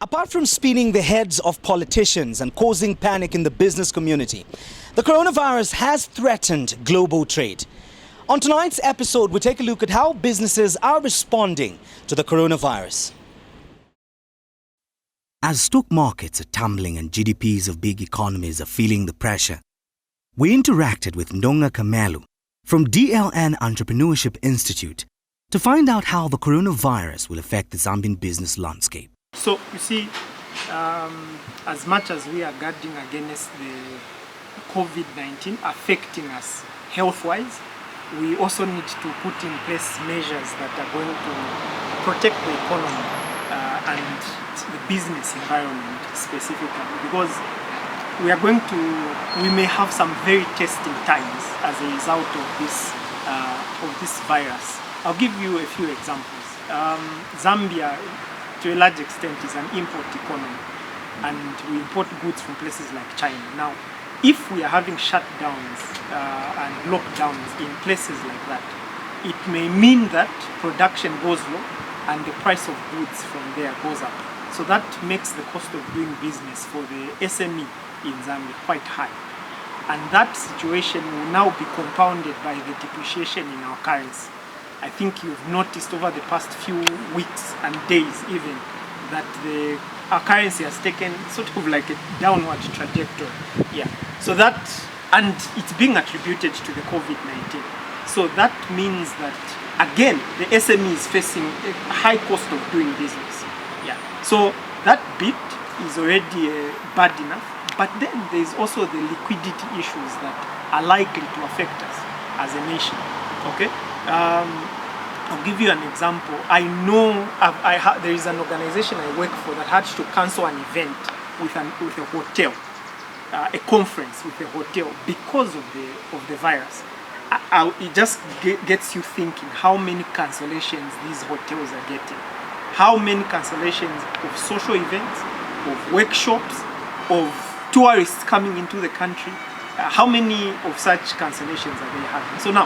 Apart from spinning the heads of politicians and causing panic in the business community, the coronavirus has threatened global trade. On tonight's episode, we take a look at how businesses are responding to the coronavirus. As stock markets are tumbling and GDPs of big economies are feeling the pressure, we interacted with Ndonga Kamelu from DLN Entrepreneurship Institute to find out how the coronavirus will affect the Zambian business landscape. So you see, as much as we are guarding against the COVID-19 affecting us health-wise, we also need to put in place measures that are going to protect the economy and the business environment specifically, because we may have some very testing times as a result of this virus. I'll give you a few examples. Zambia, to a large extent, is an import economy, and we import goods from places like China. Now, if we are having shutdowns and lockdowns in places like that, it may mean that production goes low and the price of goods from there goes up. So that makes the cost of doing business for the SME in Zambia quite high. And that situation will now be compounded by the depreciation in our currency. I think you've noticed over the past few weeks and days even that our currency has taken sort of like a downward trajectory. Yeah. So that, and it's being attributed to the COVID-19. So that means that, again, the SME is facing a high cost of doing business. Yeah. So that bit is already bad enough, but then there's also the liquidity issues that are likely to affect us as a nation. Okay? I'll give you an example. I know there is an organization I work for that had to cancel an event with a hotel, a conference with a hotel because of the virus. It just gets you thinking how many cancellations these hotels are getting, how many cancellations of social events, of workshops, of tourists coming into the country. How many of such cancellations are they having? So now,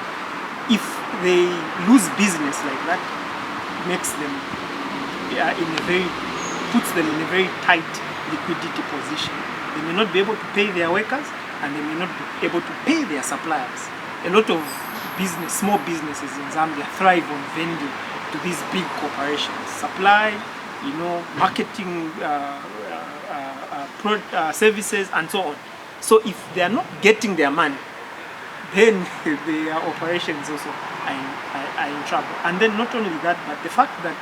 if they lose business like that, makes them puts them in a very tight liquidity position. They may not be able to pay their workers, and they may not be able to pay their suppliers. A lot of small businesses in Zambia thrive on vending to these big corporations, supply, marketing, services, and so on. So if they are not getting their money, then their operations also are in trouble. And then not only that, but the fact that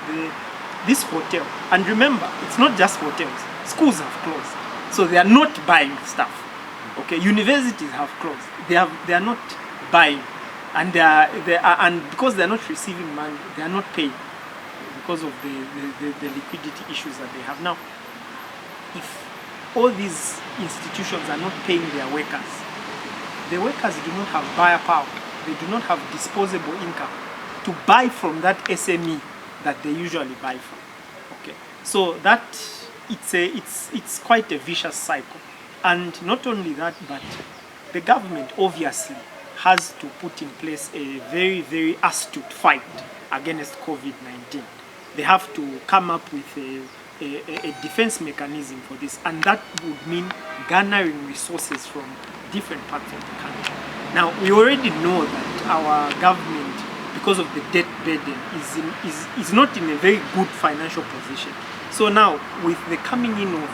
this hotel, and remember, it's not just hotels, schools have closed. So they are not buying stuff. Okay, universities have closed. They are not buying. And and because they are not receiving money, they are not paying because of the liquidity issues that they have. Now, if all these institutions are not paying their workers, the workers do not have buyer power. They do not have disposable income to buy from that SME that they usually buy from. Okay, so that it's quite a vicious cycle. And not only that, but the government obviously has to put in place a very, very astute fight against COVID-19. They have to come up with a defense mechanism for this, and that would mean garnering resources from different parts of the country. Now, we already know that our government, because of the debt burden, is not in a very good financial position. So now, with the coming in of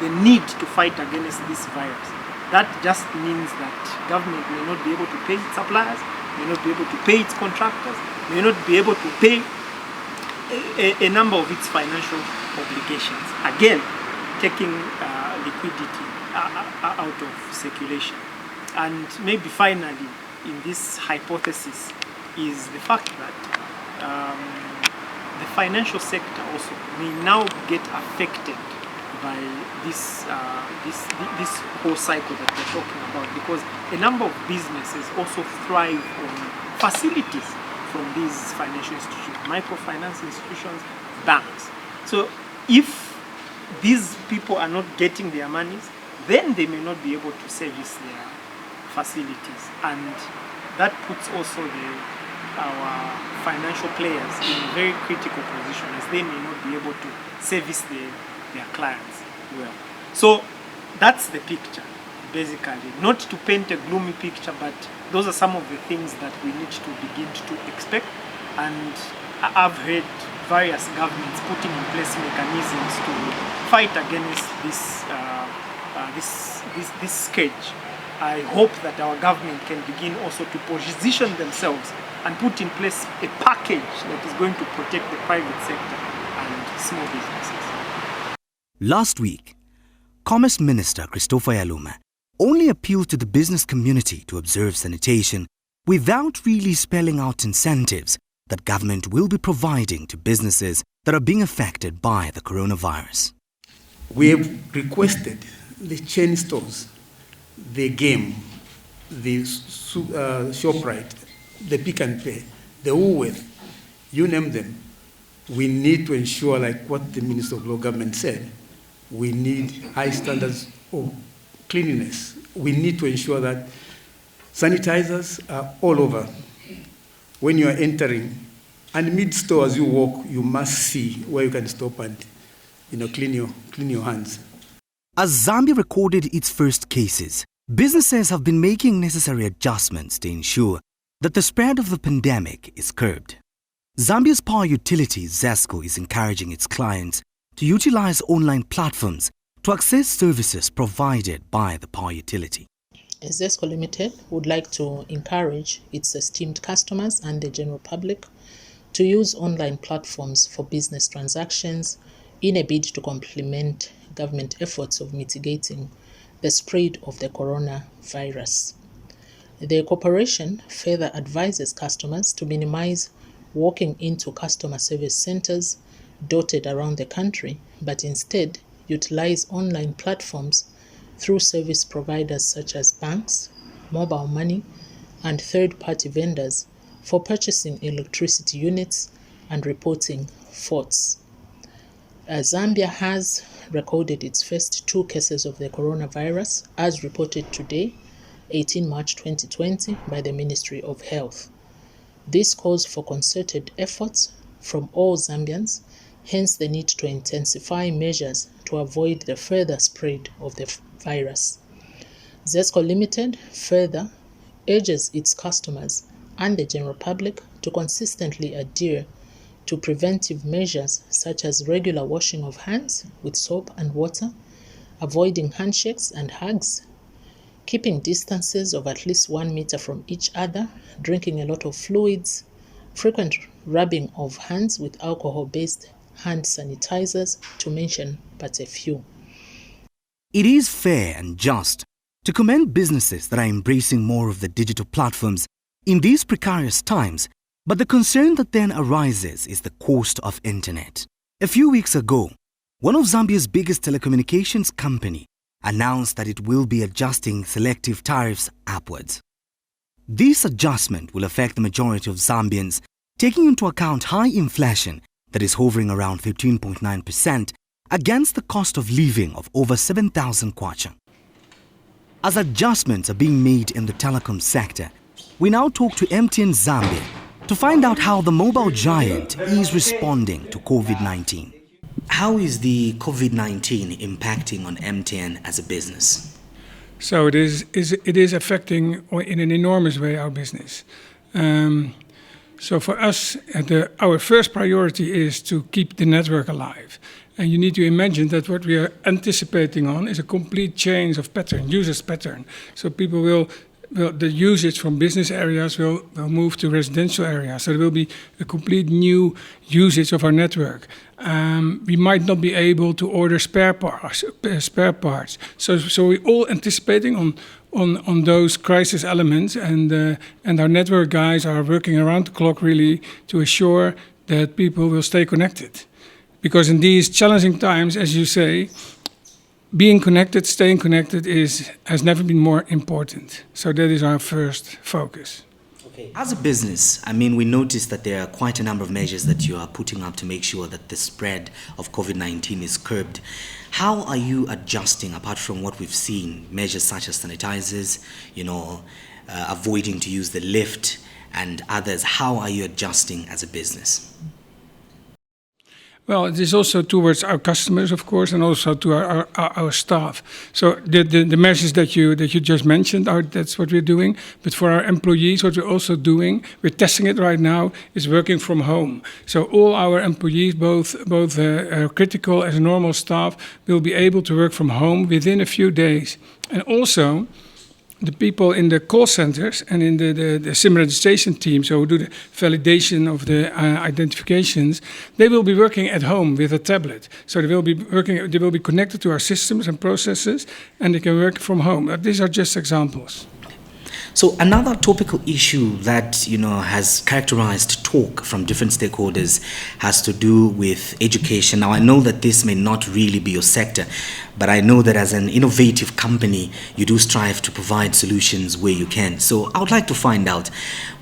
the need to fight against this virus, that just means that government may not be able to pay its suppliers, may not be able to pay its contractors, may not be able to pay a number of its financial obligations. Again, taking liquidity out of circulation. And maybe finally, in this hypothesis, is the fact that the financial sector also may now get affected by this whole cycle that we're talking about, because a number of businesses also thrive on facilities from these financial institutions, microfinance institutions, banks. So if these people are not getting their monies, then they may not be able to service their facilities, and that puts also our financial players in a very critical position, as they may not be able to service their clients well. So that's the picture, basically. Not to paint a gloomy picture, but those are some of the things that we need to begin to expect. And I've heard various governments putting in place mechanisms to fight against this scourge. I hope that our government can begin also to position themselves and put in place a package that is going to protect the private sector and small businesses. Last week, Commerce Minister Christopher Yaluma only appealed to the business community to observe sanitation without really spelling out incentives that government will be providing to businesses that are being affected by the coronavirus. We have requested the chain stores, the Game, the ShopRite, the Pick and Pay, the Woolworth, you name them. We need to ensure, like what the Minister of Law Government said, we need high standards of cleanliness. We need to ensure that sanitizers are all over. When you are entering, and mid-store as you walk, you must see where you can stop and clean your hands. As Zambia recorded its first cases, businesses have been making necessary adjustments to ensure that the spread of the pandemic is curbed. Zambia's power utility, ZESCO, is encouraging its clients to utilize online platforms to access services provided by the power utility. ZESCO Limited would like to encourage its esteemed customers and the general public to use online platforms for business transactions in a bid to complement government efforts of mitigating the spread of the coronavirus. The corporation further advises customers to minimize walking into customer service centers dotted around the country, but instead utilize online platforms through service providers such as banks, mobile money, and third-party vendors for purchasing electricity units and reporting faults. Zambia has recorded its first 2 cases of the coronavirus, as reported today, 18 March 2020, by the Ministry of Health. This calls for concerted efforts from all Zambians, hence the need to intensify measures to avoid the further spread of the virus. ZESCO Limited further urges its customers and the general public to consistently adhere to preventive measures such as regular washing of hands with soap and water, avoiding handshakes and hugs, keeping distances of at least 1 meter from each other, drinking a lot of fluids, frequent rubbing of hands with alcohol-based hand sanitizers, to mention but a few. It is fair and just to commend businesses that are embracing more of the digital platforms in these precarious times, but the concern that then arises is the cost of internet. A few weeks ago, one of Zambia's biggest telecommunications company announced that it will be adjusting selective tariffs upwards. This adjustment will affect the majority of Zambians, taking into account high inflation that is hovering around 15.9% against the cost of living of over 7,000 kwacha. As adjustments are being made in the telecom sector, we now talk to MTN Zambia to find out how the mobile giant is responding to COVID-19. How is the COVID-19 impacting on MTN as a business? So it is affecting in an enormous way our business. So for us, our first priority is to keep the network alive. And you need to imagine that what we are anticipating on is a complete change of pattern, users pattern. So people the usage from business areas will move to residential areas. So there will be a complete new usage of our network. We might not be able to order spare parts. So we're all anticipating on those crisis elements, and our network guys are working around the clock really to assure that people will stay connected. Because in these challenging times, as you say, being connected, staying connected has never been more important. So that is our first focus. Okay. As a business, we noticed that there are quite a number of measures that you are putting up to make sure that the spread of COVID-19 is curbed. How are you adjusting, apart from what we've seen, measures such as sanitizers, avoiding to use the lift and others? How are you adjusting as a business? Well, it is also towards our customers, of course, and also to our staff. So the measures that you just mentioned, that's what we're doing. But for our employees, what we're also doing, we're testing it right now, is working from home. So all our employees, both critical as normal staff, will be able to work from home within a few days. And also, the people in the call centers and in the SIM registration team, so who do the validation of the identifications, they will be working at home with a tablet. So they will be connected to our systems and processes, and they can work from home. These are just examples. So another topical issue that has characterized talk from different stakeholders has to do with education. Now I know that this may not really be your sector, but I know that as an innovative company, you do strive to provide solutions where you can. So I would like to find out,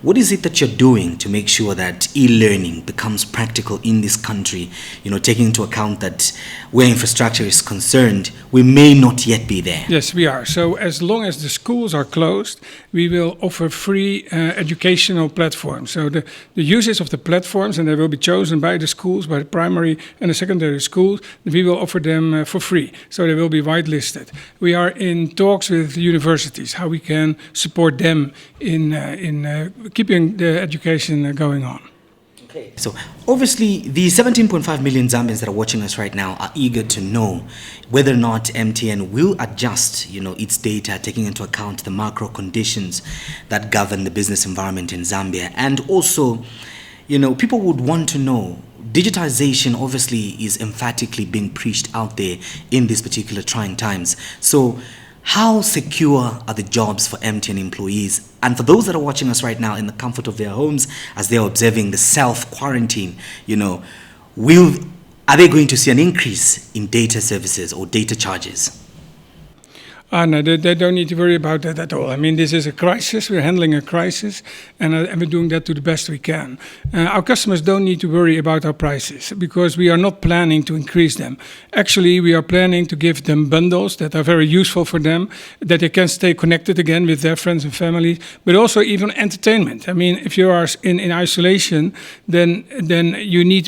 what is it that you're doing to make sure that e-learning becomes practical in this country, taking into account that where infrastructure is concerned, we may not yet be there? Yes, we are. So as long as the schools are closed, we will offer free educational platforms. So the usage of the platforms, and they will be chosen by the schools, by the primary and the secondary schools, we will offer them for free. So they will be whitelisted. We are in talks with universities, how we can support them in keeping the education going on. Okay. So obviously the 17.5 million Zambians that are watching us right now are eager to know whether or not MTN will adjust, its data, taking into account the macro conditions that govern the business environment in Zambia. And also, people would want to know, digitization obviously is emphatically being preached out there in these particular trying times. So how secure are the jobs for MTN employees? And for those that are watching us right now in the comfort of their homes as they are observing the self-quarantine, are they going to see an increase in data services or data charges? No, they don't need to worry about that at all. I mean, this is a crisis. We're handling a crisis, and we're doing that to the best we can. Our customers don't need to worry about our prices because we are not planning to increase them. Actually, we are planning to give them bundles that are very useful for them, that they can stay connected again with their friends and family, but also even entertainment. I mean, if you are in isolation, then you need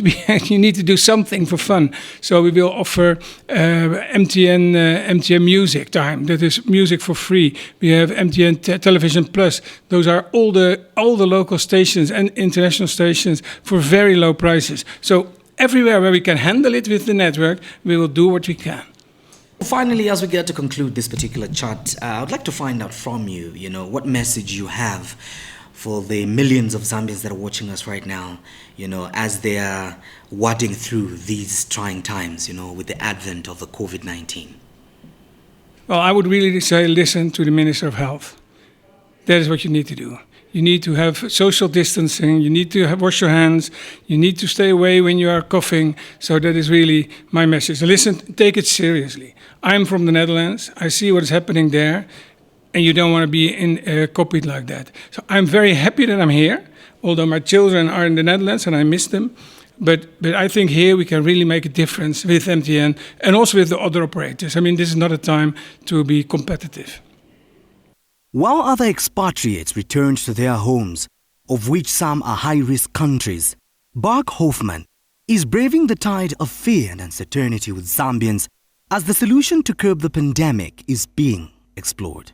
to do something for fun. So we will offer MTN Music time. That is music for free. We have MTN Television Plus. Those are all the local stations and international stations for very low prices. So everywhere where we can handle it with the network, we will do what we can. Finally, as we get to conclude this particular chat, I would like to find out from you, what message you have for the millions of Zambians that are watching us right now, as they are wading through these trying times, with the advent of the COVID-19. Well, I would really say listen to the Minister of Health. That is what you need to do. You need to have social distancing. You need to wash your hands. You need to stay away when you are coughing. So that is really my message. Listen, take it seriously. I'm from the Netherlands. I see what is happening there. And you don't want to be copied like that. So I'm very happy that I'm here, although my children are in the Netherlands and I miss them. But I think here we can really make a difference with MTN and also with the other operators. I mean, this is not a time to be competitive. While other expatriates returned to their homes, of which some are high-risk countries, Bark Hoffman is braving the tide of fear and uncertainty with Zambians as the solution to curb the pandemic is being explored.